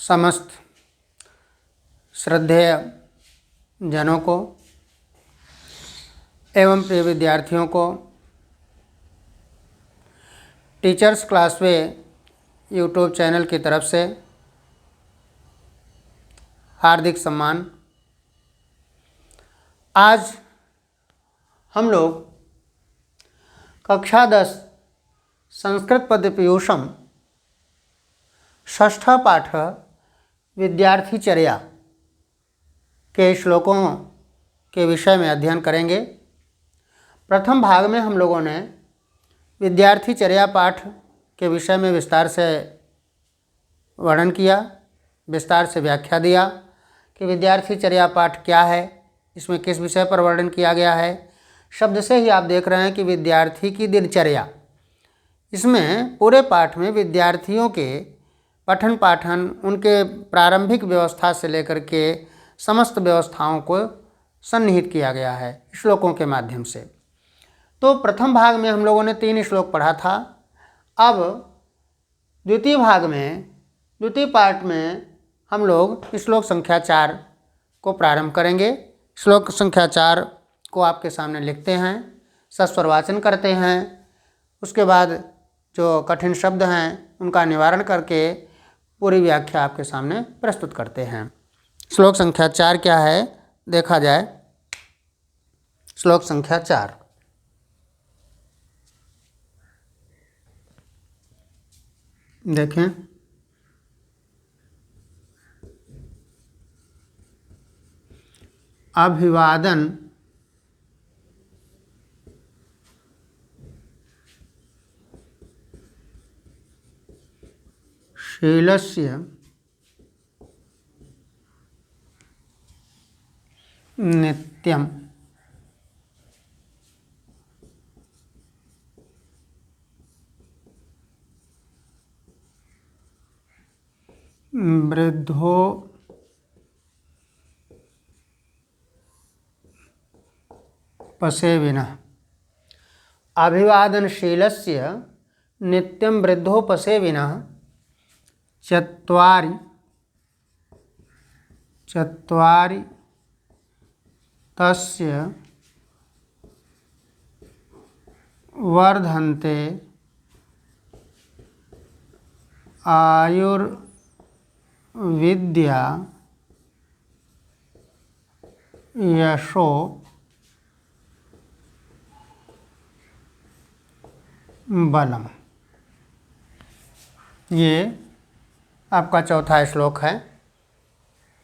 समस्त श्रद्धेय जनों को एवं प्रिय विद्यार्थियों को टीचर्स क्लासवे यूट्यूब चैनल की तरफ से हार्दिक सम्मान। आज हम लोग कक्षा 10 संस्कृत पदपीयूषम षष्ठ पाठ विद्यार्थीचर्या के श्लोकों के विषय में अध्ययन करेंगे। प्रथम भाग में हम लोगों ने विद्यार्थीचर्या पाठ के विषय में विस्तार से वर्णन किया, विस्तार से व्याख्या दिया कि विद्यार्थीचर्या पाठ क्या है, इसमें किस विषय पर वर्णन किया गया है। शब्द से ही आप देख रहे हैं कि विद्यार्थी की दिनचर्या। इसमें पूरे पाठ में विद्यार्थियों के पठन पाठन, उनके प्रारंभिक व्यवस्था से लेकर के समस्त व्यवस्थाओं को सन्निहित किया गया है श्लोकों के माध्यम से। तो प्रथम भाग में हम लोगों ने 3 श्लोक पढ़ा था। अब द्वितीय भाग में, द्वितीय पार्ट में हम लोग श्लोक संख्या 4 को प्रारंभ करेंगे। श्लोक संख्या 4 को आपके सामने लिखते हैं, सस्वर वाचन करते हैं, उसके बाद जो कठिन शब्द हैं उनका निवारण करके पूरी व्याख्या आपके सामने प्रस्तुत करते हैं। श्लोक संख्या 4 क्या है देखा जाए। श्लोक संख्या 4, देखें। अभिवादन शीलस्य नित्यम् वृद्धोपसेविनः। अभिवादनशीलस्य नित्यं वृद्धोपसेविनः चत्वारि तस्य वर्धन्ते आयुर्विद्या यशो बलम। ये आपका चौथा श्लोक है,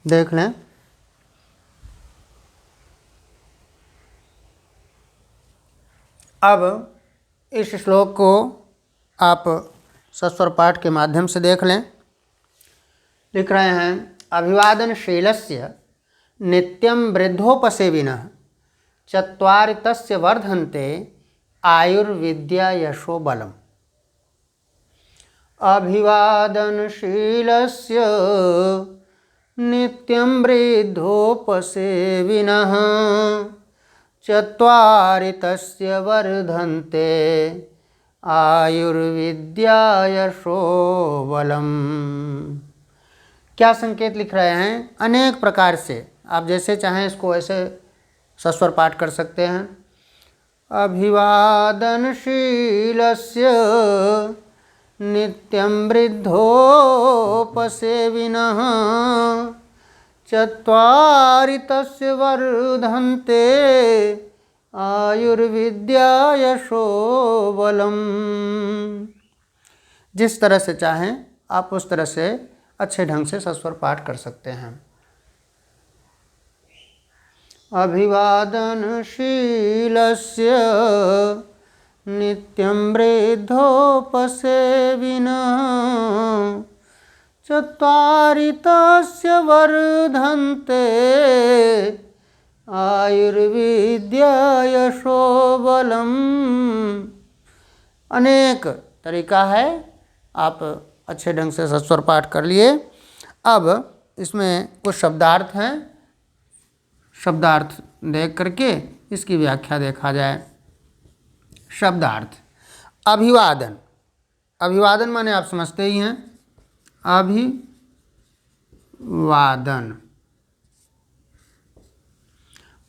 देख लें। अब इस श्लोक को आप सस्वर पाठ के माध्यम से देख लें। लिख रहे हैं, अभिवादनशीलस्य नित्यं वृद्धोपसेविनः चत्वारि तस्य वर्धन्ते आयुर्विद्या यशो बलम्। अभिवादनशीलस्य नित्यं वृद्धोपसेविनः चत्वारि तस्य वर्धन्ते आयुर्विद्या यशो बलम्। क्या संकेत लिख रहे हैं? अनेक प्रकार से आप जैसे चाहें इसको ऐसे सस्वर पाठ कर सकते हैं। अभिवादनशीलस्य नित्यं वृद्धोपसेविनः चत्वारि तस्य वर्धन्ते आयुर्विद्या यशो बलम्। जिस तरह से चाहें आप उस तरह से अच्छे ढंग से सस्वर पाठ कर सकते हैं। अभिवादनशीलस्य नित्यं वृद्धोपसेविनः चत्वारि तस्य वर्धन्ते आयुर्विद्या यशो बलम्। अनेक तरीका है, आप अच्छे ढंग से सस्वर पाठ कर लिए। अब इसमें कुछ शब्दार्थ हैं, शब्दार्थ देख करके इसकी व्याख्या देखा जाए। शब्दार्थ, अभिवादन। अभिवादन माने आप समझते ही हैं, अभिवादन।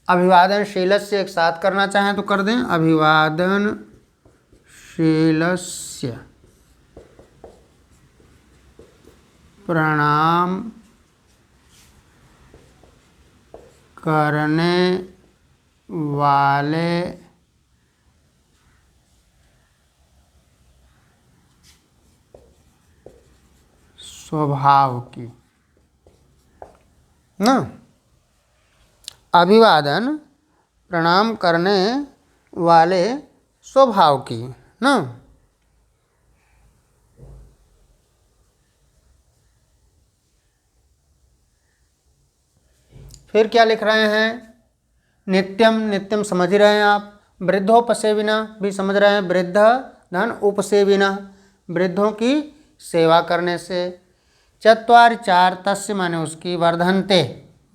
अभिवादनशीलस्य एक साथ करना चाहें तो कर दें, अभिवादनशीलस्य प्रणाम करने वाले स्वभाव की ना। अभिवादन प्रणाम करने वाले स्वभाव की ना। फिर क्या लिख रहे हैं, नित्यम, नित्यम समझ रहे हैं आप। वृद्धोपसेविना भी समझ रहे हैं, वृद्ध धन उपसेविना, वृद्धों की सेवा करने से। चत्वारि चार तस्य माने उसकी, वर्धन्ते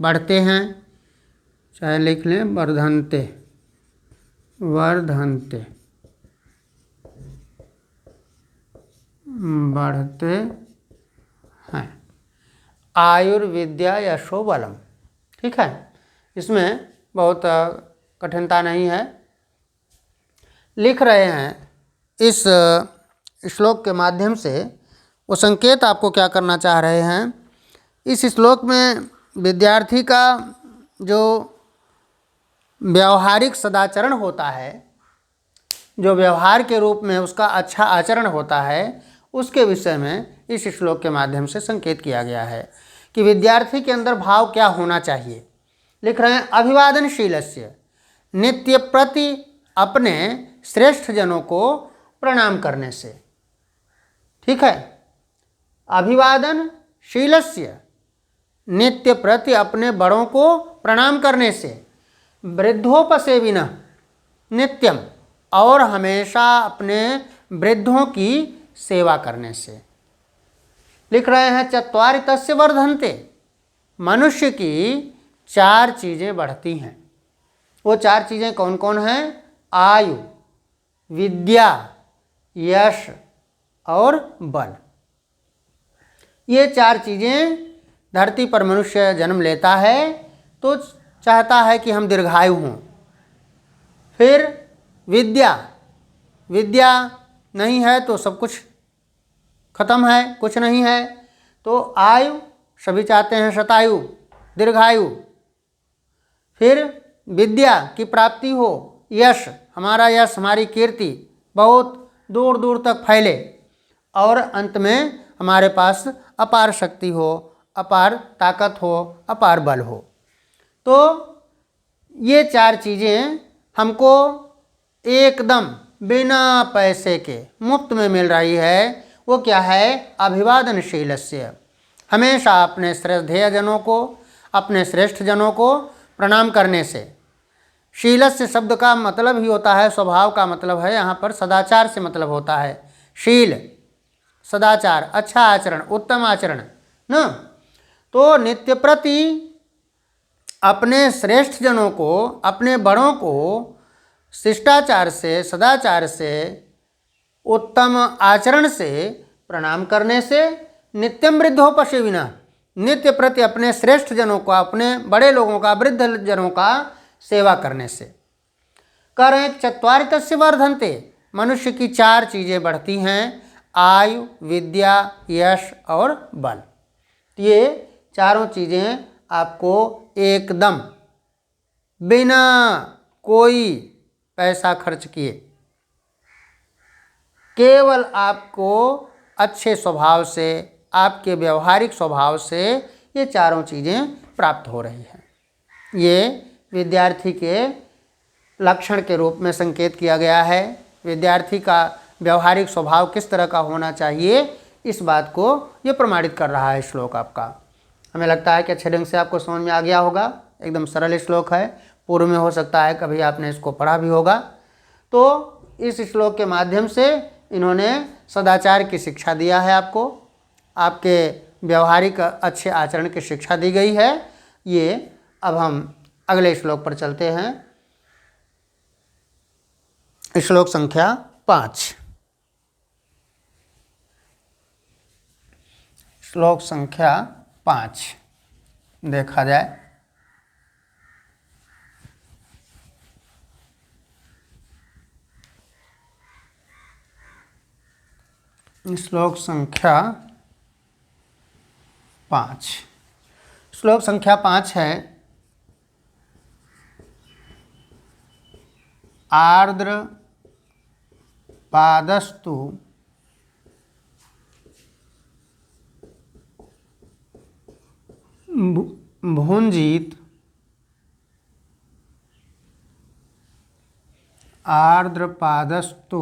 बढ़ते हैं, चाहे लिख लें वर्धन्ते, वर्धन्ते बढ़ते हैं। आयुर्विद्या यशो बलम, ठीक है, इसमें बहुत कठिनता नहीं है। लिख रहे हैं इस श्लोक के माध्यम से, वो संकेत आपको क्या करना चाह रहे हैं। इस श्लोक में विद्यार्थी का जो व्यवहारिक सदाचरण होता है, जो व्यवहार के रूप में उसका अच्छा आचरण होता है, उसके विषय में इस श्लोक के माध्यम से संकेत किया गया है कि विद्यार्थी के अंदर भाव क्या होना चाहिए। लिख रहे हैं अभिवादनशीलस्य, नित्य प्रति अपने श्रेष्ठ जनों को प्रणाम करने से, ठीक है। अभिवादनशीलस्य, नित्य प्रति अपने बड़ों को प्रणाम करने से। वृद्धोपसेविनः, नित्यम, और हमेशा अपने वृद्धों की सेवा करने से। लिख रहे हैं चत्वारि तस्य वर्धन्ते, मनुष्य की 4 चीज़ें बढ़ती हैं। वो 4 चीज़ें कौन कौन हैं? आयु, विद्या, यश और बल। ये 4 चीज़ें धरती पर मनुष्य जन्म लेता है तो चाहता है कि हम दीर्घायु हों। फिर विद्या, विद्या नहीं है तो सब कुछ खत्म है, कुछ नहीं है। तो आयु, सभी चाहते हैं शतायु, दीर्घायु। फिर विद्या की प्राप्ति हो, यश, हमारा यश, हमारी कीर्ति बहुत दूर दूर तक फैले, और अंत में हमारे पास अपार शक्ति हो, अपार ताकत हो, अपार बल हो। तो ये 4 चीज़ें हमको एकदम बिना पैसे के मुफ्त में मिल रही है। वो क्या है? अभिवादनशीलस्य, हमेशा अपने श्रद्धेय जनों को, अपने श्रेष्ठ जनों को प्रणाम करने से। शीलस्य शब्द का मतलब ही होता है स्वभाव का मतलब है, यहाँ पर सदाचार से मतलब होता है। शील, सदाचार, अच्छा आचरण, उत्तम आचरण न। तो नित्य प्रति अपने श्रेष्ठ जनों को, अपने बड़ों को शिष्टाचार से, सदाचार से, उत्तम आचरण से प्रणाम करने से। नित्यम वृद्धोपसेविनः, नित्य प्रति अपने श्रेष्ठ जनों का, अपने बड़े लोगों का, वृद्ध जनों का सेवा करने से। कह रहे हैं चत्वारि तस्य वर्धन्ते, मनुष्य की 4 चीज़ें बढ़ती हैं, आयु, विद्या, यश और बल। ये चारों चीज़ें आपको एकदम बिना कोई पैसा खर्च किए, केवल आपको अच्छे स्वभाव से, आपके व्यवहारिक स्वभाव से ये चारों चीज़ें प्राप्त हो रही हैं। ये विद्यार्थी के लक्षण के रूप में संकेत किया गया है। विद्यार्थी का व्यवहारिक स्वभाव किस तरह का होना चाहिए, इस बात को ये प्रमाणित कर रहा है श्लोक आपका। हमें लगता है कि अच्छे ढंग से आपको समझ में आ गया होगा। एकदम सरल श्लोक है, पूर्व में हो सकता है कभी आपने इसको पढ़ा भी होगा। तो इस श्लोक के माध्यम से इन्होंने सदाचार की शिक्षा दिया है आपको, आपके व्यवहारिक अच्छे आचरण की शिक्षा दी गई है। ये अब हम अगले श्लोक पर चलते हैं। श्लोक संख्या 5। श्लोक संख्या 5। देखा जाए। श्लोक संख्या 5। श्लोक संख्या 5 है, आर्द्र पादस्तु भुंजीत आर्द्र पादस्तु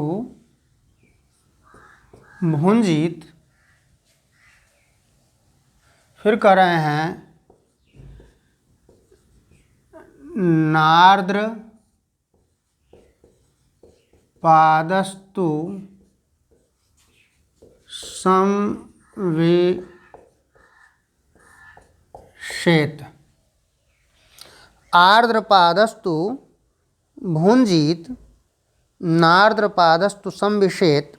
भुंजीत। फिर कह रहे हैं नार्द्र पादस्तु संविशेत। आर्द्र पादस्तु भुंजीत नार्द्र पादस्तु संविशेत।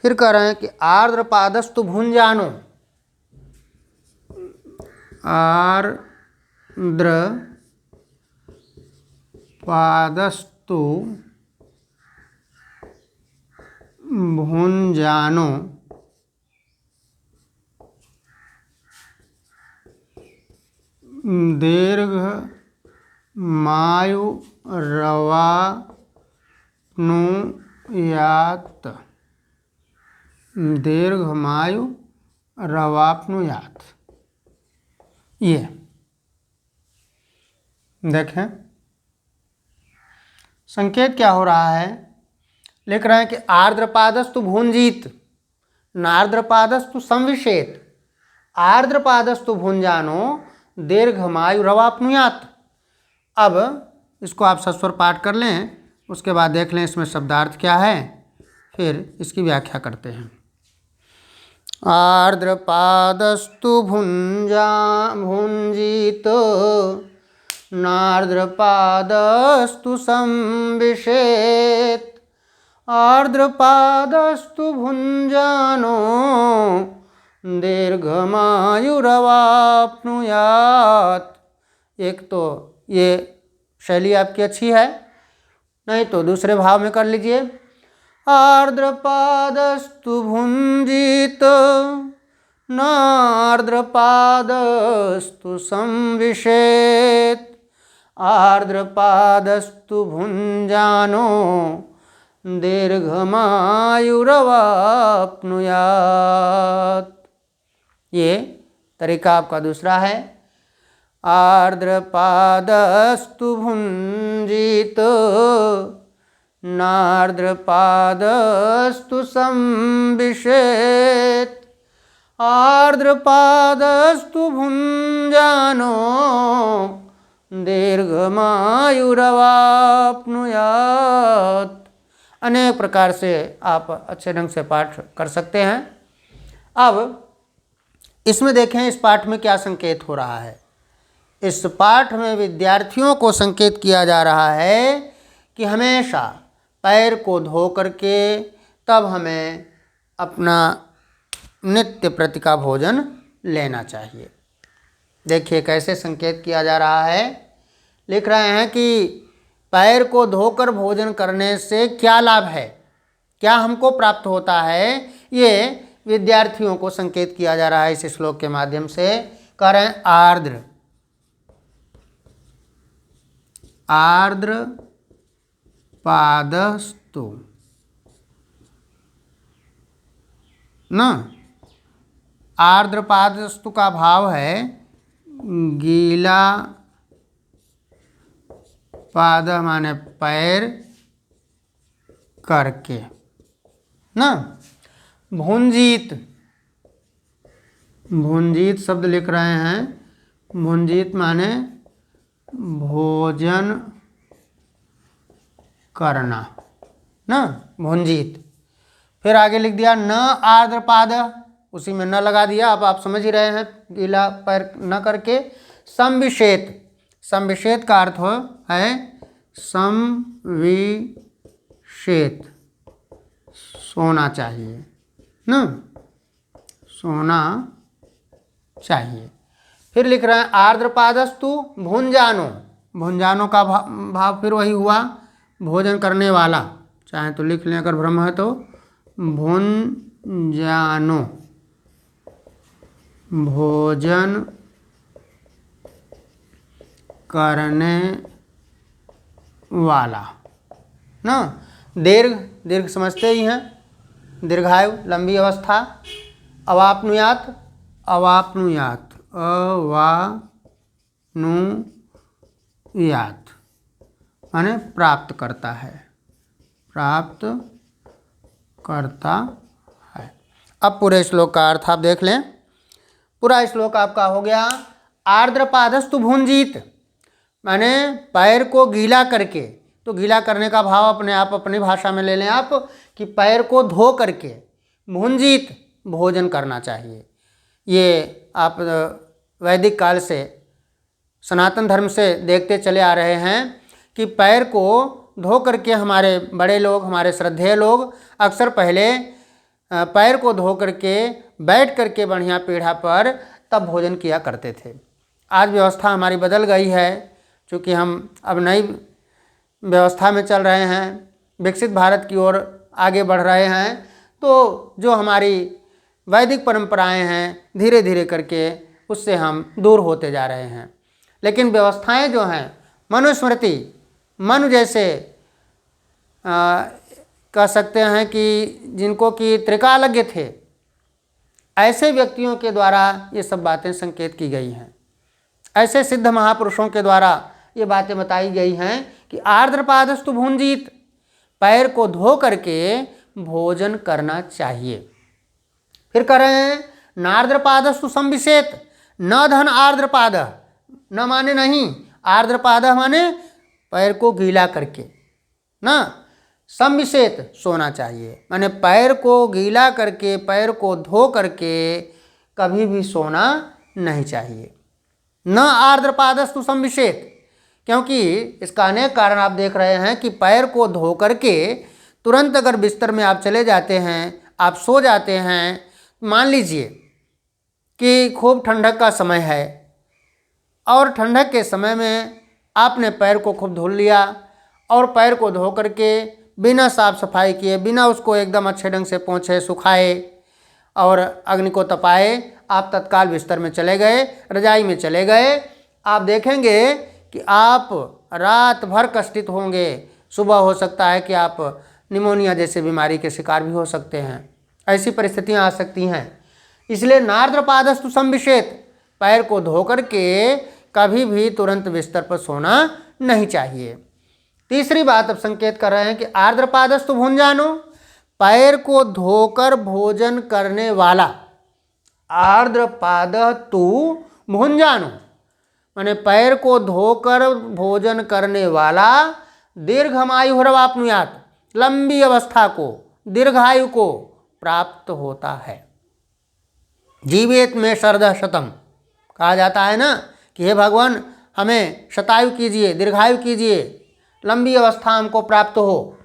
फिर कह रहे हैं कि आर्द्र पादस्तु भुंजानो, आर्द्र पादस्तु भुंजानो दीर्घमायुरवाप्नुयात्। दीर्घमायुरवाप्नुयात्। ये देखें संकेत क्या हो रहा है। लिख रहे हैं कि आर्द्रपादस्तु भुंजीत नार्द्रपादस्तु संविशेत। आर्द्रपादस्तु भुंजानो दीर्घमायुरवाप्नुयात्। अब इसको आप सस्वर पाठ कर लें, उसके बाद देख लें इसमें शब्दार्थ क्या है, फिर इसकी व्याख्या करते हैं। आर्द्रपादस्तु भुंजीत नार्द्रपादस्तु संविशेत। आर्द्रपादस्तु भुंजानो दीर्घमायुरवाप्नुयात्। एक तो ये शैली आपकी अच्छी है, नहीं तो दूसरे भाव में कर लीजिए। आर्द्रपादस्तु भुंजीत नार्द्रपादस्तु संविशेत। आर्द्रपादस्तु भुंजानो दीर्घमायुरवाप्नुयात्। ये तरीका आपका दूसरा है। आर्द्रपादस्तु भुंजीत नार्द्रपादस्तु संविशेत। आर्द्रपादस्तु भुंजानो दीर्घमायुरवाप्नुयात्। अनेक प्रकार से आप अच्छे ढंग से पाठ कर सकते हैं। अब इसमें देखें इस पाठ में क्या संकेत हो रहा है। इस पाठ में विद्यार्थियों को संकेत किया जा रहा है कि हमेशा पैर को धो करके तब हमें अपना नित्य प्रति का भोजन लेना चाहिए। देखिए कैसे संकेत किया जा रहा है। लिख रहे हैं कि पैर को धोकर भोजन करने से क्या लाभ है, क्या हमको प्राप्त होता है, ये विद्यार्थियों को संकेत किया जा रहा है इस श्लोक के माध्यम से। कह रहे हैं आर्द्र आर्द्र पादस्तु न। आर्द्र पादस्तु का भाव है गीला पाद माने पैर करके ना। भुंजीत, भुंजीत शब्द लिख रहे हैं। भुंजीत माने भोजन करना ना, भुंजीत। फिर आगे लिख दिया न आर्द्रपाद, उसी में न लगा दिया। अब आप समझ ही रहे हैं, गीला पैर न करके। संविशेत, संविशेत का अर्थ है संविशेत, सोना चाहिए ना, सोना चाहिए। फिर लिख रहे हैं आर्द्रपादस्तु भुंजानो, भुंजानो का भाव फिर वही हुआ भोजन करने वाला, चाहे तो लिख लें अगर भ्रम है तो, भुंजानो भोजन करने वाला ना। दीर्घ, दीर्घ समझते ही हैं, दीर्घायु लंबी अवस्था। अवाप्नुयात, अवाप्नुयात, अवानुयात माने प्राप्त करता है, प्राप्त करता है। अब पूरे श्लोक का अर्थ आप देख लें। पूरा श्लोक आपका हो गया आर्द्रपादस्तु भुंजीत, माने पैर को गीला करके, तो गीला करने का भाव अपने आप अपनी भाषा में ले लें आप कि पैर को धो करके भुंजीत भोजन करना चाहिए। ये आप वैदिक काल से सनातन धर्म से देखते चले आ रहे हैं कि पैर को धो करके हमारे बड़े लोग, हमारे श्रद्धेय लोग अक्सर पहले पैर को धो करके बैठ करके बढ़िया पीढ़ा पर तब भोजन किया करते थे। आज व्यवस्था हमारी बदल गई है, क्योंकि हम अब नई व्यवस्था में चल रहे हैं, विकसित भारत की ओर आगे बढ़ रहे हैं, तो जो हमारी वैदिक परंपराएं हैं धीरे धीरे करके उससे हम दूर होते जा रहे हैं। लेकिन व्यवस्थाएं जो हैं मनुस्मृति, मनु जैसे कह सकते हैं कि जिनको कि त्रिकालज्ञ थे, ऐसे व्यक्तियों के द्वारा ये सब बातें संकेत की गई हैं। ऐसे सिद्ध महापुरुषों के द्वारा ये बातें बताई गई हैं कि आर्द्रपादस्तु भुंजीत, पैर को धो करके भोजन करना चाहिए। फिर कह रहे हैं नार्द्रपादस्तु संविशेत, न धन आर्द्रपाद, न माने नहीं, आर्द्रपाद माने पैर को गीला करके ना, संविशेत सोना चाहिए, माने पैर को गीला करके, पैर को धो करके कभी भी सोना नहीं चाहिए। न आर्द्रपादस्तु संविशेत, क्योंकि इसका अनेक कारण आप देख रहे हैं कि पैर को धो करके तुरंत अगर बिस्तर में आप चले जाते हैं, आप सो जाते हैं, मान लीजिए कि खूब ठंडक का समय है और ठंडक के समय में आपने पैर को खूब धुल लिया और पैर को धो करके बिना साफ सफाई किए, बिना उसको एकदम अच्छे ढंग से पोंछे सुखाए और अग्नि को तपाए आप तत्काल बिस्तर में चले गए, रजाई में चले गए, आप देखेंगे कि आप रात भर कष्टित होंगे। सुबह हो सकता है कि आप निमोनिया जैसे बीमारी के शिकार भी हो सकते हैं, ऐसी परिस्थितियां आ सकती हैं। इसलिए नार्द्रपादस्तु संविशेत, पैर को धो करके कभी भी तुरंत बिस्तर पर सोना नहीं चाहिए। तीसरी बात अब संकेत कर रहे हैं कि आर्द्रपादस्तु भुंजानो, पैर को धोकर भोजन करने वाला, आर्द्रपाद तु भुंजानो माने पैर को धोकर भोजन करने वाला दीर्घमायुर्वाप्नुयात, लंबी अवस्था को, दीर्घायु को प्राप्त होता है। जीवेत में शरदः शतम कहा जाता है ना कि हे भगवान हमें शतायु कीजिए, दीर्घायु कीजिए, लंबी अवस्था हमको प्राप्त हो।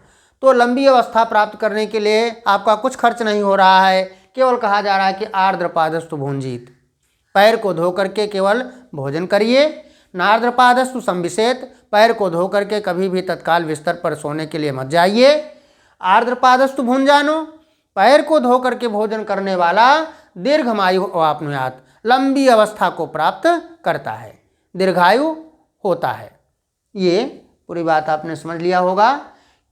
तो लंबी अवस्था प्राप्त करने के लिए आपका कुछ खर्च नहीं हो रहा है, केवल कहा जा रहा है कि आर्द्रपादस्तु भुंजीत, पैर को धो करके केवल भोजन करिए। नार्द्रपादस्तु संविशेत, पैर को धो करके कभी भी तत्काल बिस्तर पर सोने के लिए मत जाइए। आर्द्रपादस्तु भुंजानो, पैर को धो करके भोजन करने वाला दीर्घमायु अवाप्नुयात, लंबी अवस्था को प्राप्त करता है, दीर्घायु होता है। ये पूरी बात आपने समझ लिया होगा।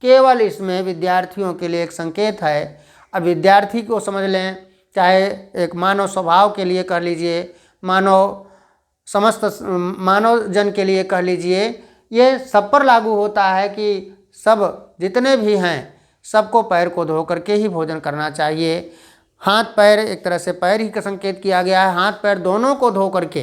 केवल इसमें विद्यार्थियों के लिए एक संकेत है। अब विद्यार्थी को समझ लें, चाहे एक मानव स्वभाव के लिए कह लीजिए, मानव समस्त मानव जन के लिए कह लीजिए, ये सब पर लागू होता है कि सब जितने भी हैं सबको पैर को धो करके ही भोजन करना चाहिए। हाथ पैर, एक तरह से पैर ही का संकेत किया गया है, हाथ पैर दोनों को धो करके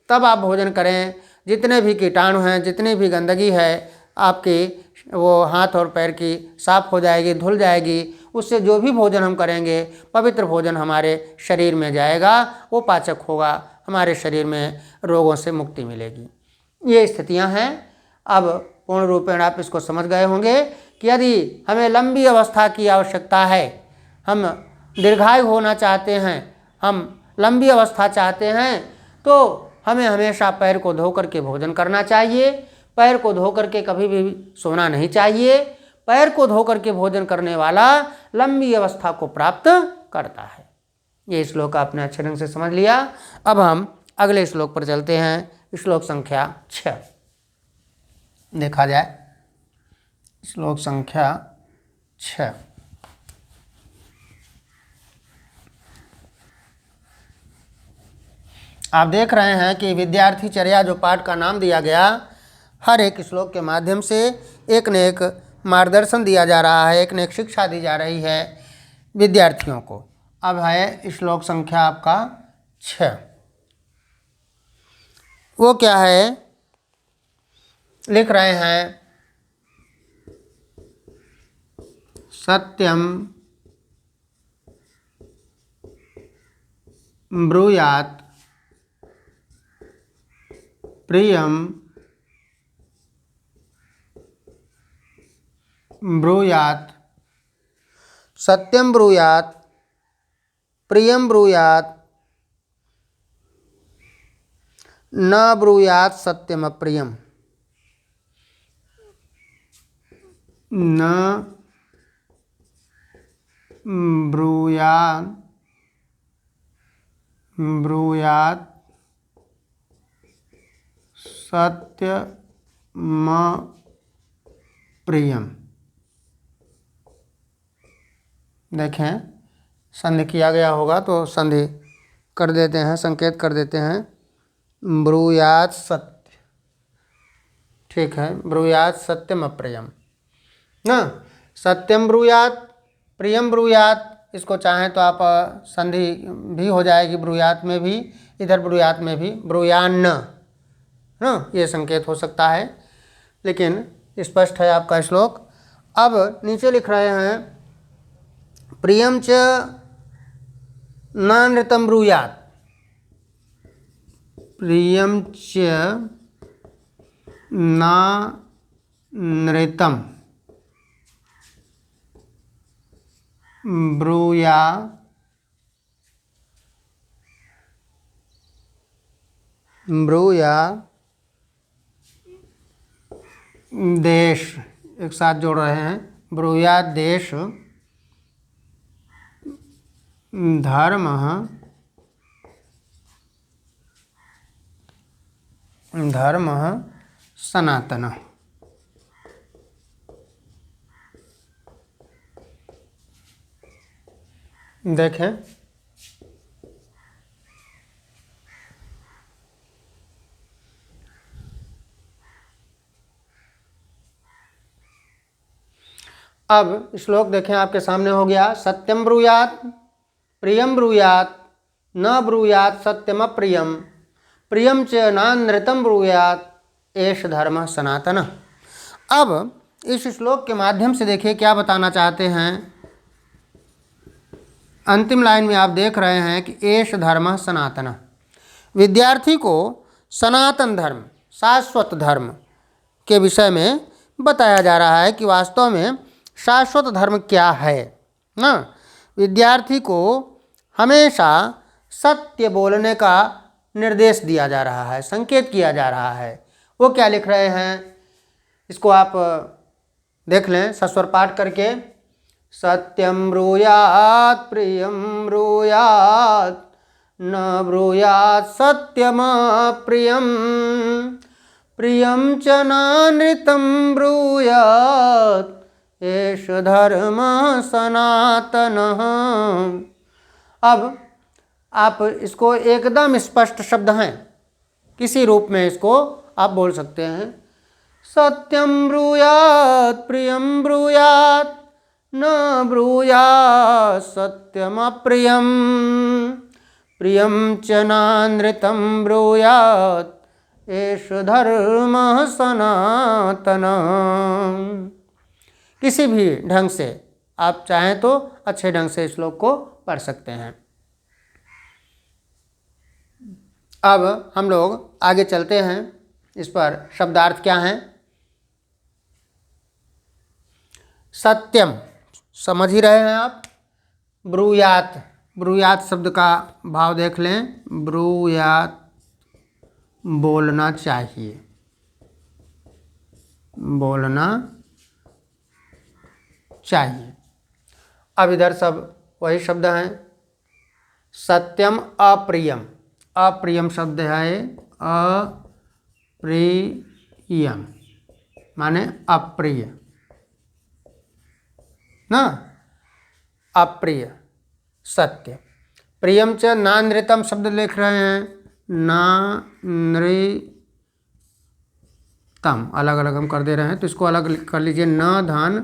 तब आप भोजन करें। जितने भी कीटाणु हैं, जितनी भी गंदगी है आपकी, वो हाथ और पैर की साफ हो जाएगी, धुल जाएगी। उससे जो भी भोजन हम करेंगे पवित्र भोजन हमारे शरीर में जाएगा, वो पाचक होगा, हमारे शरीर में रोगों से मुक्ति मिलेगी। ये स्थितियां हैं। अब पूर्ण रूपेण आप इसको समझ गए होंगे कि यदि हमें लंबी अवस्था की आवश्यकता है, हम दीर्घायु होना चाहते हैं, हम लंबी अवस्था चाहते हैं, तो तो हमें हमेशा पैर को धो करके भोजन करना चाहिए। पैर को धो करके कभी भी सोना नहीं चाहिए। पैर को धो करके भोजन करने वाला लंबी अवस्था को प्राप्त करता है। ये श्लोक आपने अच्छे ढंग से समझ लिया। अब हम अगले श्लोक पर चलते हैं। श्लोक संख्या 6 देखा जाए। श्लोक संख्या 6 आप देख रहे हैं कि विद्यार्थी चर्या जो पाठ का नाम दिया गया, हर एक श्लोक के माध्यम से एक न एक मार्गदर्शन दिया जा रहा है, एक न एक शिक्षा दी जा रही है विद्यार्थियों को। अब है श्लोक संख्या आपका 6। वो क्या है, लिख रहे हैं सत्यम ब्रूयात प्रियम ब्रूयात। सत्यम ब्रूयात प्रियम ब्रूयात न ब्रूयात सत्यम अप्रियम। न ब्रूयात सत्यम प्रियम। देखें संधि किया गया होगा तो संधि कर देते हैं, संकेत कर देते हैं। ब्रूयात सत्य, ठीक है, ब्रूयात सत्यम अप्रियम ना। सत्यम ब्रूयात प्रियम ब्रूयात, इसको चाहें तो आप संधि भी हो जाएगी ब्रूयात में भी, इधर ब्रूयात में भी ब्रूयान्न ना, ये संकेत हो सकता है, लेकिन स्पष्ट है आपका श्लोक। अब नीचे लिख रहे हैं प्रियम च नानृतम ब्रूयात। प्रियम च नानृतम ब्रूयात देश, एक साथ जोड़ रहे हैं, ब्रूयात देश धर्म सनातन। देखें अब श्लोक देखें आपके सामने हो गया। सत्यम ब्रूयात प्रियम ब्रूयात न ब्रूयात सत्यम अप्रियम प्रियम च नानृतम ब्रूयात एष धर्म सनातन। अब इस श्लोक के माध्यम से देखिए क्या बताना चाहते हैं। अंतिम लाइन में आप देख रहे हैं कि एष धर्म सनातन। विद्यार्थी को सनातन धर्म, शाश्वत धर्म के विषय में बताया जा रहा है कि वास्तव में शाश्वत धर्म क्या है ना। विद्यार्थी को हमेशा सत्य बोलने का निर्देश दिया जा रहा है, संकेत किया जा रहा है। वो क्या लिख रहे हैं, इसको आप देख लें सस्वर पाठ करके। सत्यम ब्रूयात प्रियम ब्रूयात न ब्रूयात सत्यम प्रियम प्रियम च नानृतम ब्रूयात एष धर्म सनातन। अब आप इसको एकदम स्पष्ट शब्द हैं, किसी रूप में इसको आप बोल सकते हैं। सत्यम ब्रूयात प्रियम ब्रूयात न ब्रूयात सत्यम अप्रियम प्रियम च नानृतम ब्रूयात एष धर्म सनातन। किसी भी ढंग से आप चाहें तो अच्छे ढंग से श्लोक को पढ़ सकते हैं। अब हम लोग आगे चलते हैं, इस पर शब्दार्थ क्या हैं। सत्यम समझ ही रहे हैं आप। ब्रूयात, ब्रूयात शब्द का भाव देख लें। ब्रूयात बोलना चाहिए, बोलना चाहिए। अब इधर सब वही शब्द हैं। सत्यम अप्रियम, अप्रियम शब्द है, अप्रियम माने अप्रिय ना, अप्रिय सत्य। प्रियम च नानृतम शब्द लिख रहे हैं, नानृतम अलग अलग हम कर दे रहे हैं, तो इसको अलग कर लीजिए, न धान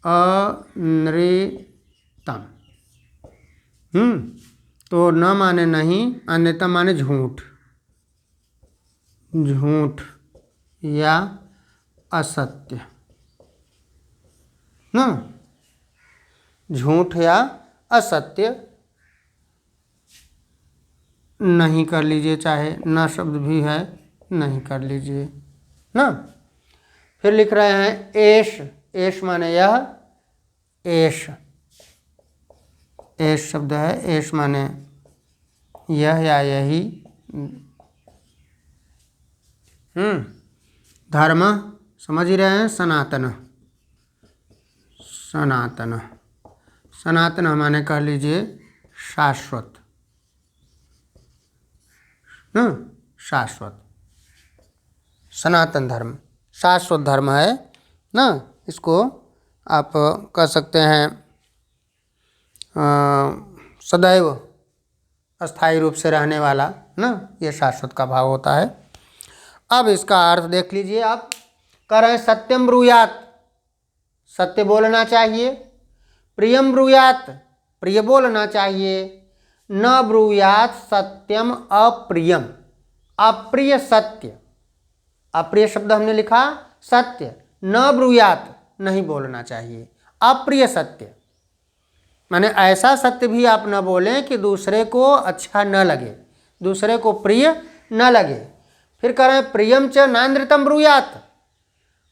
अनृतम। तो न माने नहीं, अन्यतम माने झूठ, झूठ या असत्य ना, झूठ या असत्य नहीं कर लीजिए, चाहे न शब्द भी है नहीं कर लीजिए ना। फिर लिख रहे हैं एश, एश माने यह, एश, एश शब्द है, एश माने यह या यही। धर्म समझ ही रहे हैं, सनातन, सनातन, सनातन माने कह लीजिए शाश्वत, शाश्वत, सनातन धर्म शाश्वत धर्म है ना। इसको आप कह सकते हैं सदैव अस्थायी रूप से रहने वाला ना, ये शाश्वत का भाव होता है। अब इसका अर्थ देख लीजिए आप, कह रहे हैं सत्यम ब्रूयात, सत्य बोलना चाहिए, प्रियम ब्रूयात, प्रिय बोलना चाहिए, न ब्रूयात सत्यम अप्रियम, अप्रिय सत्य, अप्रिय शब्द हमने लिखा सत्य, न ब्रूयात नहीं बोलना चाहिए, अप्रिय सत्य माने ऐसा सत्य भी आप न बोलें कि दूसरे को अच्छा न लगे, दूसरे को प्रिय न लगे। फिर कह रहे हैं प्रियम च नानृतम ब्रूयात,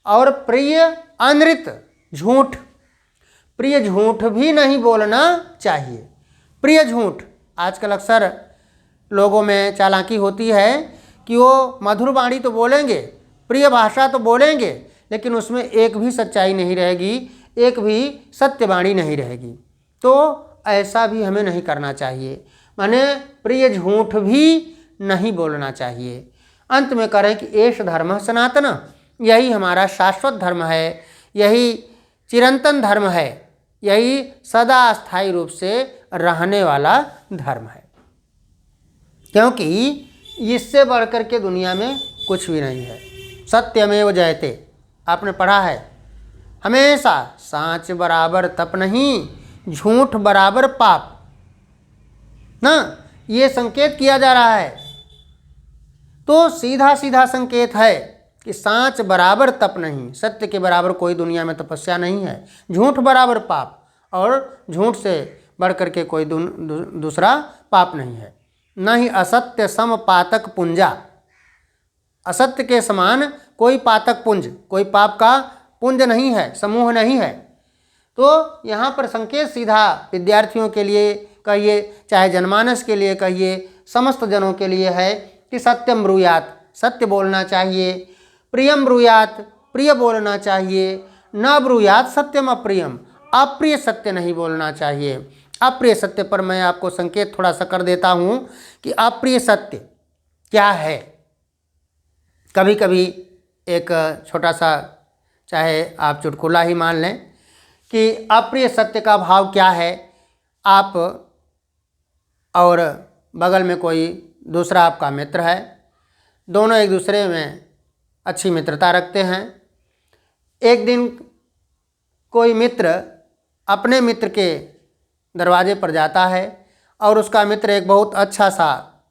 और प्रिय अनृत झूठ, प्रिय झूठ भी नहीं बोलना चाहिए, प्रिय झूठ। आजकल अक्सर लोगों में चालाकी होती है कि वो मधुर वाणी तो बोलेंगे, प्रिय भाषा तो बोलेंगे, लेकिन उसमें एक भी सच्चाई नहीं रहेगी, एक भी सत्य वाणी नहीं रहेगी। तो ऐसा भी हमें नहीं करना चाहिए, माने प्रिय झूठ भी नहीं बोलना चाहिए। अंत में करें कि एष धर्म सनातन, यही हमारा शाश्वत धर्म है, यही चिरंतन धर्म है, यही सदा स्थायी रूप से रहने वाला धर्म है, क्योंकि इससे बढ़कर के दुनिया में कुछ भी नहीं है। सत्यमेव जयते, आपने पढ़ा है हमेशा, सांच बराबर तप नहीं, झूठ बराबर पाप ना, ये संकेत किया जा रहा है। तो सीधा सीधा संकेत है कि सांच बराबर तप नहीं, सत्य के बराबर कोई दुनिया में तपस्या नहीं है, झूठ बराबर पाप, और झूठ से बढ़कर के कोई दूसरा पाप नहीं है। न ही असत्य सम पातक पुंजा, असत्य के समान कोई पातक पुंज, कोई पाप का पुंज नहीं है, समूह नहीं है। तो यहाँ पर संकेत सीधा विद्यार्थियों के लिए कहिए, चाहे जनमानस के लिए कहिए, समस्त जनों के लिए है कि सत्यम ब्रूयात, सत्य बोलना चाहिए, प्रियम ब्रूयात, प्रिय बोलना चाहिए, न ब्रूयात सत्यम अप्रियम, अप्रिय सत्य नहीं बोलना चाहिए। अप्रिय सत्य पर मैं आपको संकेत थोड़ा सा कर देता हूँ कि अप्रिय सत्य क्या है। कभी कभी एक छोटा सा, चाहे आप चुटकुला ही मान लें, कि अप्रिय सत्य का भाव क्या है। आप और बगल में कोई दूसरा आपका मित्र है, दोनों एक दूसरे में अच्छी मित्रता रखते हैं। एक दिन कोई मित्र अपने मित्र के दरवाजे पर जाता है और उसका मित्र एक बहुत अच्छा सा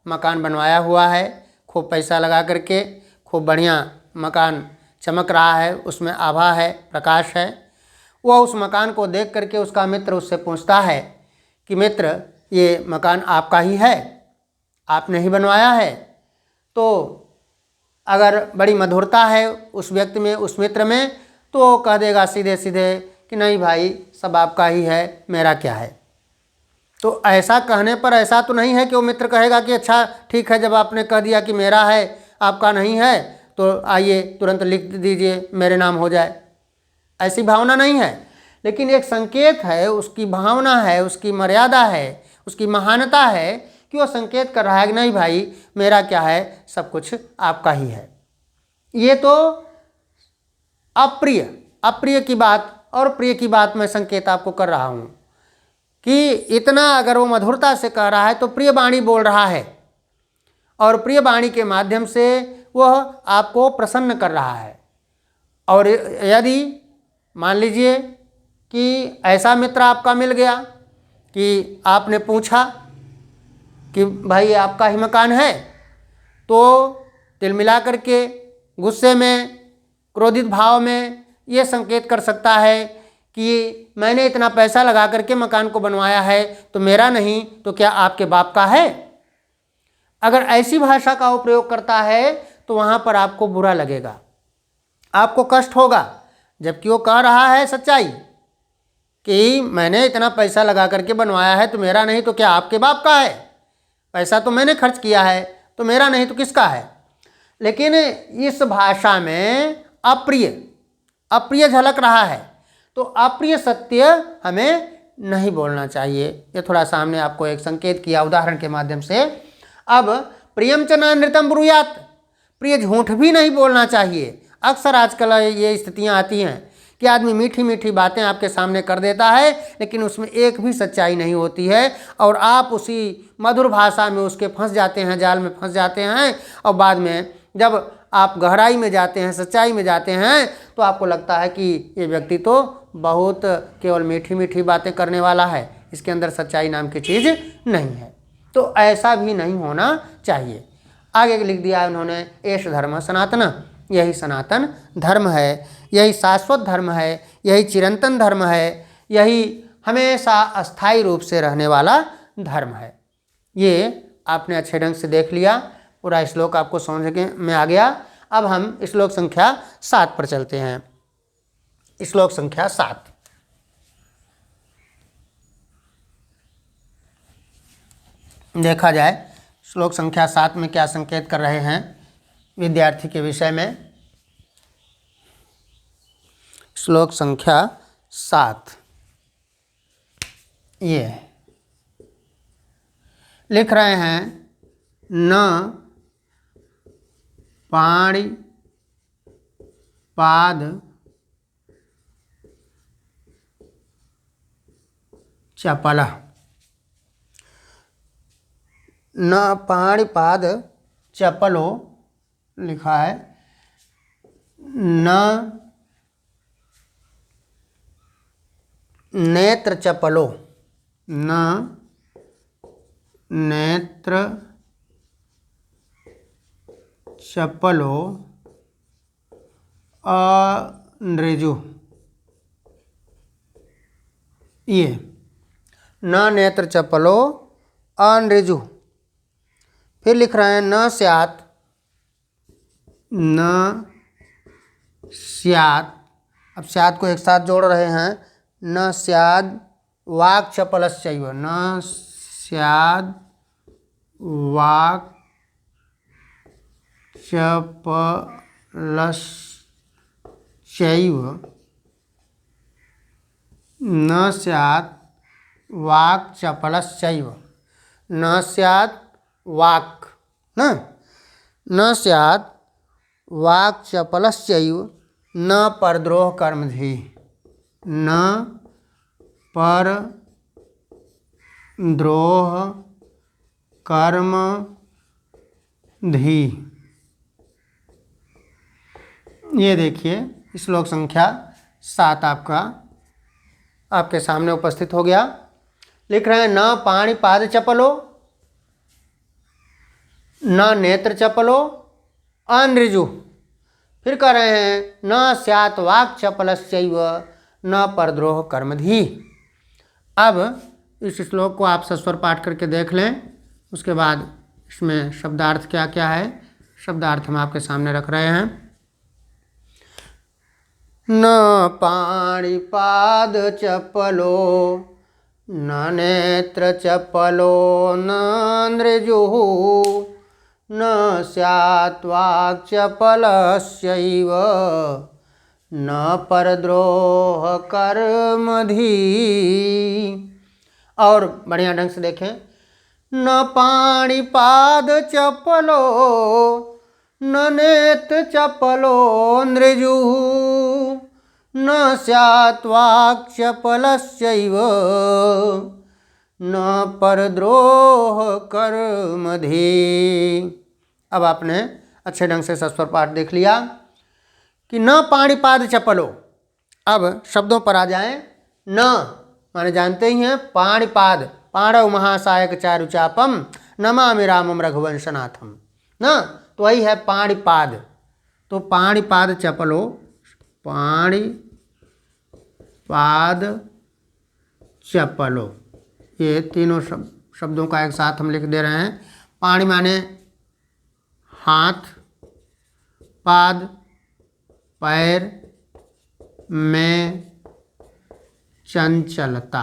मकान बनवाया हुआ है, खूब पैसा लगा करके, खूब बढ़िया मकान चमक रहा है, उसमें आभा है, प्रकाश है। वह उस मकान को देख करके उसका मित्र उससे पूछता है कि मित्र, ये मकान आपका ही है, आपने ही बनवाया है? तो अगर बड़ी मधुरता है उस व्यक्ति में, उस मित्र में, तो कह देगा सीधे सीधे कि नहीं भाई, सब आपका ही है, मेरा क्या है। तो ऐसा कहने पर ऐसा तो नहीं है कि वो मित्र कहेगा कि अच्छा ठीक है, जब आपने कह दिया कि मेरा है आपका नहीं है तो आइए तुरंत लिख दीजिए, मेरे नाम हो जाए, ऐसी भावना नहीं है। लेकिन एक संकेत है, उसकी भावना है, उसकी मर्यादा है, उसकी महानता है कि वो संकेत कर रहा है कि नहीं भाई, मेरा क्या है, सब कुछ आपका ही है। ये तो अप्रिय की बात और प्रिय की बात मैं संकेत आपको कर रहा हूँ कि इतना अगर वो मधुरता से कह रहा है तो प्रिय वाणी बोल रहा है, और प्रिय वाणी के माध्यम से वह आपको प्रसन्न कर रहा है। और यदि मान लीजिए कि ऐसा मित्र आपका मिल गया कि आपने पूछा कि भाई आपका ही मकान है, तो तिल मिला करके गुस्से में, क्रोधित भाव में ये संकेत कर सकता है कि मैंने इतना पैसा लगा करके मकान को बनवाया है तो मेरा नहीं तो क्या आपके बाप का है। अगर ऐसी भाषा का वो प्रयोग करता है तो वहाँ पर आपको बुरा लगेगा, आपको कष्ट होगा, जबकि वो कह रहा है सच्चाई कि मैंने इतना पैसा लगा करके बनवाया है तो मेरा नहीं तो क्या आपके बाप का है, पैसा तो मैंने खर्च किया है तो मेरा नहीं तो किसका है। लेकिन इस भाषा में अप्रिय झलक रहा है, तो अप्रिय सत्य हमें नहीं बोलना चाहिए। ये थोड़ा सामने आपको एक संकेत किया उदाहरण के माध्यम से। अब प्रियम च न नृतम ब्रूयात, प्रिय झूठ भी नहीं बोलना चाहिए। अक्सर आजकल ये स्थितियाँ आती हैं कि आदमी मीठी मीठी बातें आपके सामने कर देता है लेकिन उसमें एक भी सच्चाई नहीं होती है, और आप उसी मधुर भाषा में उसके फंस जाते हैं, जाल में फंस जाते हैं, और बाद में जब आप गहराई में जाते हैं, सच्चाई में जाते हैं, तो आपको लगता है कि ये व्यक्ति तो बहुत केवल मीठी मीठी बातें करने वाला है, इसके अंदर सच्चाई नाम की चीज़ नहीं है। तो ऐसा भी नहीं होना चाहिए। आगे लिख दिया उन्होंने, एष धर्म सनातन, यही सनातन धर्म है, यही शाश्वत धर्म है, यही चिरंतन धर्म है, यही हमेशा अस्थायी रूप से रहने वाला धर्म है। ये आपने अच्छे ढंग से देख लिया, पूरा श्लोक आपको समझ में आ गया। अब हम श्लोक संख्या 7 पर चलते हैं। श्लोक संख्या 7, देखा जाए श्लोक संख्या 7 में क्या संकेत कर रहे हैं विद्यार्थी के विषय में। श्लोक संख्या 7 ये लिख रहे हैं, न पाणि पाद चपल, न पाणि पाद चपलो लिखा है, न नेत्र चपलो, न नेत्र चपलो अनृजु, ये न नेत्र चपलो अनृजु। फिर लिख रहे हैं, न स्यात्, न स्यात्, अब स्यात् को एक साथ जोड़ रहे हैं, न स्याद् वाक् चपलस्यैव, न स्याद् वाक् चपलस्यैव, न स्यात् वाक् चपलस्यैव, न स्यात् वाक्, न स्यात् वाक् चपलस्यैव, न परद्रोह कर्मधि, न परद्रोह कर्मधि। ये देखिए श्लोक संख्या 7 आपके सामने उपस्थित हो गया। लिख रहे हैं, न पाणि पाद चपलो, न नेत्र चपलो अनृजु। फिर कह रहे हैं, न स्यात् वाक् चपलस्यैव, न परद्रोह कर्मधि। अब इस श्लोक को आप सस्वर पाठ करके देख लें, उसके बाद इसमें शब्दार्थ क्या क्या है, शब्दार्थ हम आपके सामने रख रहे हैं। न पाणि पाद चपलो, न नेत्र चपलो, न नृजुः, न स्यात् वाक् चपलस्यैव न परद्रोह कर्मधि। और बढ़िया ढंग से देखें, न पाणिपाद चपलो न नेत्र चपलो नृजु न स्यात् वाक् चपलस्यैव न परद्रोह कर्मधि। अब आपने अच्छे ढंग से सस्वर पाठ देख लिया कि न पाणिपाद चपलो। अब शब्दों पर आ जाएं। न माने जानते ही हैं पाणिपाद, पाणव महासायक चारुचापम नमामि रामम रघुवंशनाथम। न तो वही है पाणिपाद। तो पाणिपाद चपलो, पाणिपाद चपलो, ये तीनों शब्दों का एक साथ हम लिख दे रहे हैं। पाणि माने हाथ, पाद पैर में चंचलता।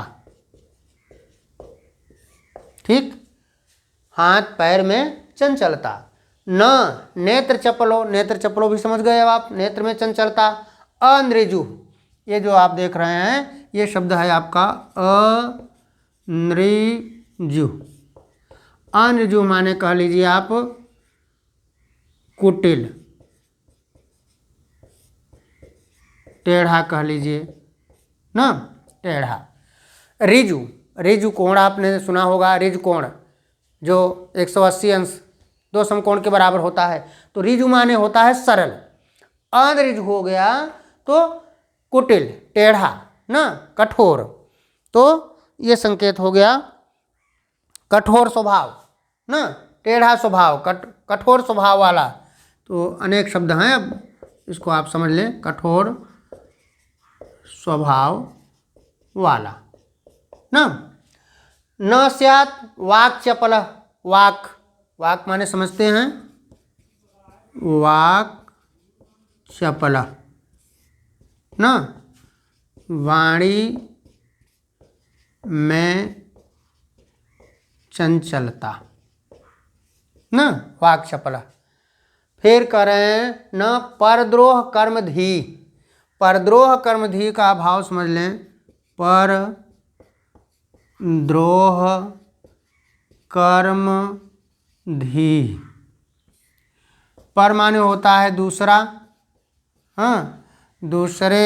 ठीक, हाथ पैर में चंचलता। न नेत्र चपलो, नेत्र चपलो भी समझ गए अब आप, नेत्र में चंचलता। अनृजु, ये जो आप देख रहे हैं ये शब्द है आपका अनृजु। अनृजु माने कह लीजिए आप कुटिल, टेढ़ा कह लीजिए ना, टेढ़ा। रिजु, रिजु कोण आपने सुना होगा, रिज कोण जो 180 अंश 2 समकोण के बराबर होता है। तो रिजु माने होता है सरल। अनरिजु हो गया तो कुटिल, टेढ़ा ना, कठोर। तो ये संकेत हो गया कठोर स्वभाव ना, टेढ़ा स्वभाव, कठोर स्वभाव वाला। तो अनेक शब्द हैं, अब इसको आप समझ लें, कठोर स्वभाव वाला ना। न स्यात् वाक् चपलः, वाक्, वाक् माने समझते हैं, वाक् चपलः ना, वाणी में चंचलता ना, वाक् चपलः। फिर कह रहे हैं न परद्रोह कर्मधि। परद्रोह कर्मधि का भाव समझ लें, पर द्रोह कर्म धी। पर माने होता है दूसरा, हाँ, दूसरे।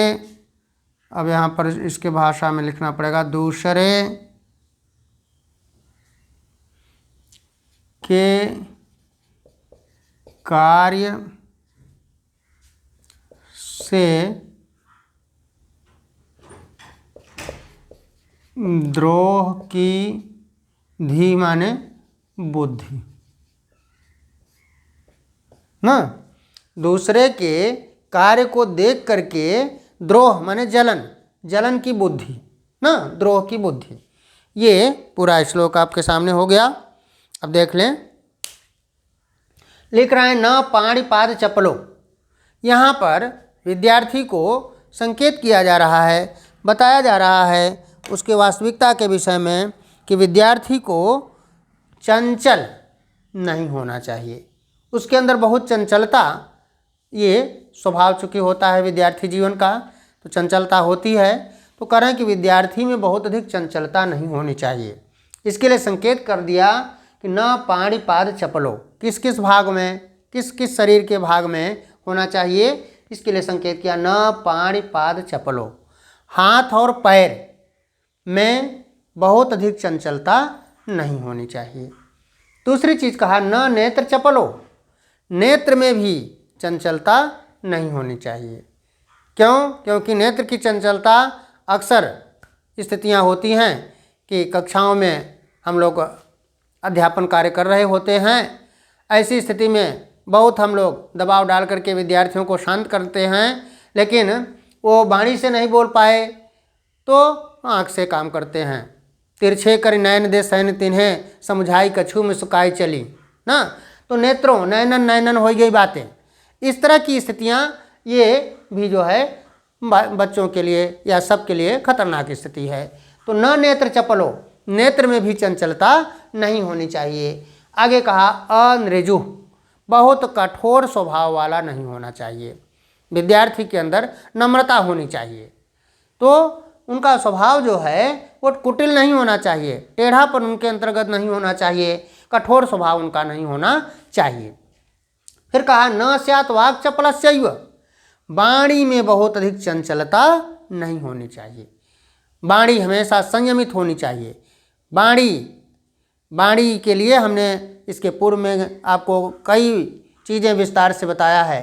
अब यहाँ पर इसके भाषा में लिखना पड़ेगा, दूसरे के कार्य से द्रोह की धी माने बुद्धि ना। दूसरे के कार्य को देख करके द्रोह माने जलन, जलन की बुद्धि ना, द्रोह की बुद्धि। ये पूरा श्लोक आपके सामने हो गया। अब देख लें, लिख रहे हैं न पाणिपाद चपलो। यहाँ पर विद्यार्थी को संकेत किया जा रहा है, बताया जा रहा है उसके वास्तविकता के विषय में कि विद्यार्थी को चंचल नहीं होना चाहिए। उसके अंदर बहुत चंचलता, ये स्वभाव चूँकि होता है विद्यार्थी जीवन का, तो चंचलता होती है। तो कह रहे हैं कि विद्यार्थी में बहुत अधिक चंचलता नहीं होनी चाहिए। इसके लिए संकेत कर दिया कि न पाणिपाद चपलो, किस किस भाग में, किस किस शरीर के भाग में होना चाहिए, इसके लिए संकेत किया न पाणिपाद चपलो। हाथ और पैर में बहुत अधिक चंचलता नहीं होनी चाहिए। दूसरी चीज़ कहा न नेत्र चपलो, नेत्र में भी चंचलता नहीं होनी चाहिए। क्यों? क्योंकि नेत्र की चंचलता अक्सर स्थितियां होती हैं कि कक्षाओं में हम लोग अध्यापन कार्य कर रहे होते हैं, ऐसी स्थिति में बहुत हम लोग दबाव डाल करके विद्यार्थियों को शांत करते हैं, लेकिन वो वाणी से नहीं बोल पाए तो आँख से काम करते हैं। तिरछे कर नैन दे सैन तिन्हें, समझाई कछु में सुकाई चली ना। तो नेत्रों, नैनन नैनन हो गई बातें। इस तरह की स्थितियाँ ये भी जो है बच्चों के लिए या सबके लिए खतरनाक स्थिति है। तो न नेत्र चपलो, नेत्र में भी चंचलता नहीं होनी चाहिए। आगे कहा अनृजु, बहुत कठोर स्वभाव वाला नहीं होना चाहिए। विद्यार्थी के अंदर नम्रता होनी चाहिए। तो उनका स्वभाव जो है वो कुटिल नहीं होना चाहिए, टेढ़ापन उनके अंतर्गत नहीं होना चाहिए, कठोर स्वभाव उनका नहीं होना चाहिए। फिर कहा न स्यात् वाक् चपलस्यैव, वाणी में बहुत अधिक चंचलता नहीं होनी चाहिए। वाणी हमेशा संयमित होनी चाहिए। वाणी के लिए हमने इसके पूर्व में आपको कई चीज़ें विस्तार से बताया है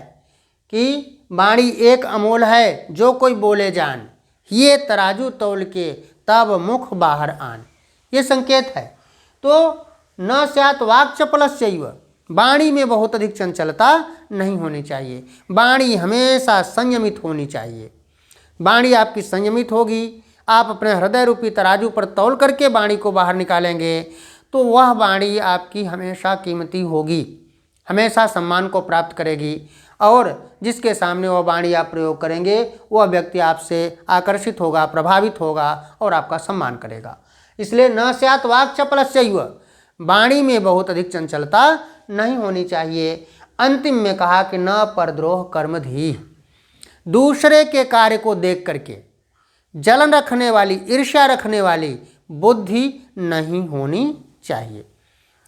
कि वाणी एक अमोल है, जो कोई बोले जान, ये तराजू तौल के तब मुख बाहर आन। ये संकेत है। तो न स्यात् वाक् चपलस्यैव, वाणी में बहुत अधिक चंचलता नहीं होनी चाहिए। वाणी हमेशा संयमित होनी चाहिए। वाणी आपकी संयमित होगी, आप अपने हृदय रूपी तराजू पर तौल करके वाणी को बाहर निकालेंगे तो वह वाणी आपकी हमेशा कीमती होगी, हमेशा सम्मान को प्राप्त करेगी, और जिसके सामने वह वाणी आप प्रयोग करेंगे वह व्यक्ति आपसे आकर्षित होगा, प्रभावित होगा और आपका सम्मान करेगा। इसलिए न स्यात् वाक् चपलस्यैव, वाणी में बहुत अधिक चंचलता नहीं होनी चाहिए। अंतिम में कहा कि न परद्रोह कर्मधि, दूसरे के कार्य को देख करके जलन रखने वाली, ईर्ष्या रखने वाली बुद्धि नहीं होनी चाहिए।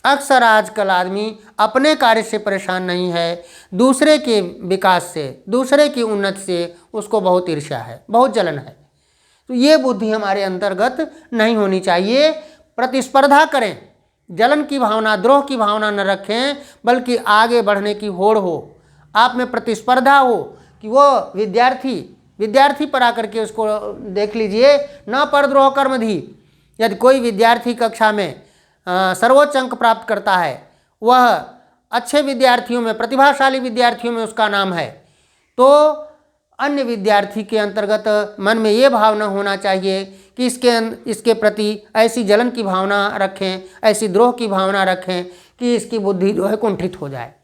अक्सर आजकल आदमी अपने कार्य से परेशान नहीं है, दूसरे के विकास से, दूसरे की उन्नति से उसको बहुत ईर्ष्या है, बहुत जलन है। तो ये बुद्धि हमारे अंतर्गत नहीं होनी चाहिए। प्रतिस्पर्धा करें, जलन की भावना, द्रोह की भावना न रखें, बल्कि आगे बढ़ने की होड़ हो, आप में प्रतिस्पर्धा हो कि वो विद्यार्थी पर आकर के उसको देख लीजिए। न परद्रोह कर्मधि, यदि कोई विद्यार्थी कक्षा में सर्वोच्च अंक प्राप्त करता है, वह अच्छे विद्यार्थियों में, प्रतिभाशाली विद्यार्थियों में उसका नाम है, तो अन्य विद्यार्थी के अंतर्गत मन में ये भावना होना चाहिए कि इसके प्रति ऐसी जलन की भावना रखें, ऐसी द्रोह की भावना रखें कि इसकी बुद्धि जो है कुंठित हो जाए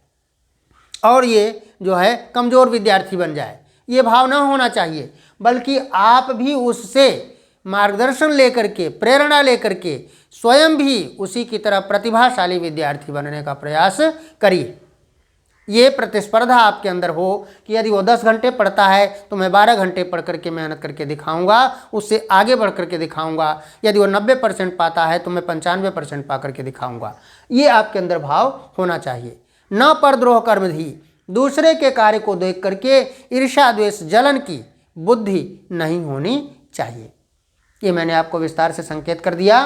और ये जो है कमज़ोर विद्यार्थी बन जाए। ये भावना होना चाहिए, बल्कि आप भी उससे मार्गदर्शन लेकर के, प्रेरणा लेकर के स्वयं भी उसी की तरह प्रतिभाशाली विद्यार्थी बनने का प्रयास करिए। ये प्रतिस्पर्धा आपके अंदर हो कि यदि वो 10 घंटे पढ़ता है तो मैं 12 घंटे पढ़ करके मेहनत करके दिखाऊंगा, उससे आगे बढ़ करके दिखाऊंगा। यदि वो 90% पाता है तो मैं 95% पा करके दिखाऊंगा। ये आपके अंदर भाव होना चाहिए। न परद्रोह कर्मधि, दूसरे के कार्य को देख करके ईर्ष्या, द्वेष, जलन की बुद्धि नहीं होनी चाहिए। ये मैंने आपको विस्तार से संकेत कर दिया।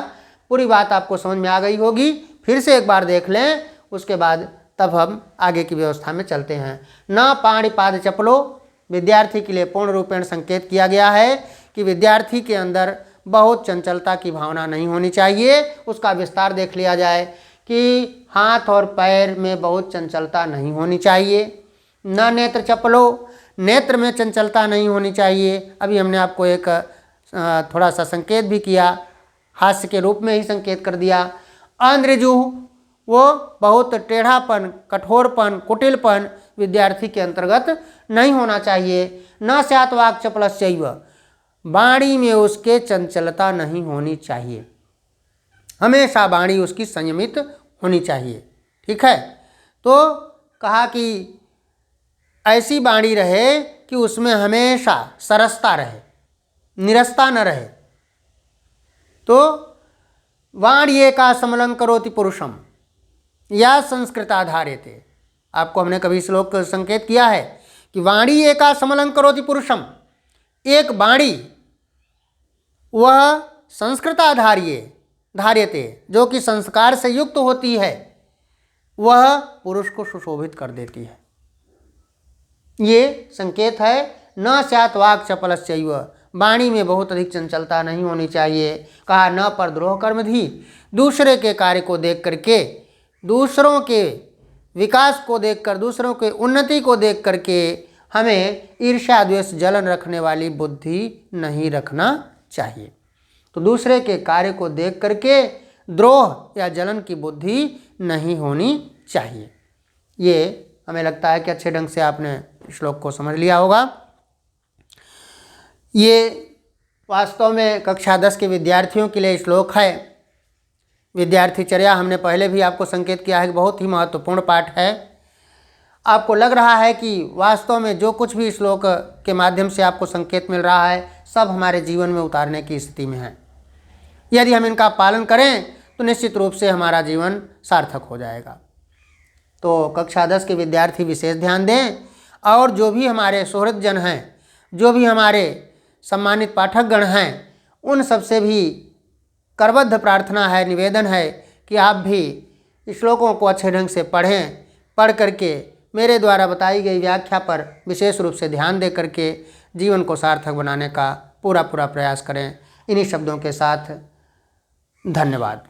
पूरी बात आपको समझ में आ गई होगी। फिर से एक बार देख लें, उसके बाद तब हम आगे की व्यवस्था में चलते हैं। न पाणिपाद चपलो, विद्यार्थी के लिए पूर्ण रूपेण संकेत किया गया है कि विद्यार्थी के अंदर बहुत चंचलता की भावना नहीं होनी चाहिए। उसका विस्तार देख लिया जाए कि हाथ और पैर में बहुत चंचलता नहीं होनी चाहिए। न नेत्र चपलो, नेत्र में चंचलता नहीं होनी चाहिए। अभी हमने आपको एक थोड़ा सा संकेत भी किया, हास्य के रूप में ही संकेत कर दिया। अनऋजु, वो बहुत टेढ़ापन, कठोरपन, कुटिलपन विद्यार्थी के अंतर्गत नहीं होना चाहिए। न स्यात् वाक् चपलस्यैव, वाणी में उसके चंचलता नहीं होनी चाहिए, हमेशा वाणी उसकी संयमित होनी चाहिए। ठीक है। तो कहा कि ऐसी वाणी रहे कि उसमें हमेशा सरसता रहे, निरस्ता न रहे। तो वाण्येका समलं करोति पुरुषम या संस्कृताधारेते, आपको हमने कभी श्लोक संकेत किया है कि वाणी एका समलं करोति पुरुषम, एक वाणी वह संस्कृताधार्यते, जो कि संस्कार से युक्त होती है, वह पुरुष को सुशोभित कर देती है। ये संकेत है। न स्यात् वाक् चपलस्यैव, वाणी में बहुत अधिक चंचलता नहीं होनी चाहिए। कहा न परद्रोह कर्मधि, दूसरे के कार्य को देख करके, दूसरों के विकास को देखकर, दूसरों के उन्नति को देख करके हमें ईर्ष्या, द्वेष, जलन रखने वाली बुद्धि नहीं रखना चाहिए। तो दूसरे के कार्य को देख करके द्रोह या जलन की बुद्धि नहीं होनी चाहिए। ये हमें लगता है कि अच्छे ढंग से आपने श्लोक को समझ लिया होगा। ये वास्तव में कक्षा 10 के विद्यार्थियों के लिए श्लोक है। विद्यार्थी चर्या हमने पहले भी आपको संकेत किया है कि बहुत ही महत्वपूर्ण पाठ है। आपको लग रहा है कि वास्तव में जो कुछ भी श्लोक के माध्यम से आपको संकेत मिल रहा है सब हमारे जीवन में उतारने की स्थिति में है। यदि हम इनका पालन करें तो निश्चित रूप से हमारा जीवन सार्थक हो जाएगा। तो कक्षा 10 के विद्यार्थी विशेष ध्यान दें, और जो भी हमारे सुहृदजन हैं, जो भी हमारे सम्मानित पाठकगण हैं, उन सबसे भी करबद्ध प्रार्थना है, निवेदन है कि आप भी श्लोकों को अच्छे ढंग से पढ़ें, पढ़ करके मेरे द्वारा बताई गई व्याख्या पर विशेष रूप से ध्यान दे करके जीवन को सार्थक बनाने का पूरा प्रयास करें। इन्हीं शब्दों के साथ धन्यवाद।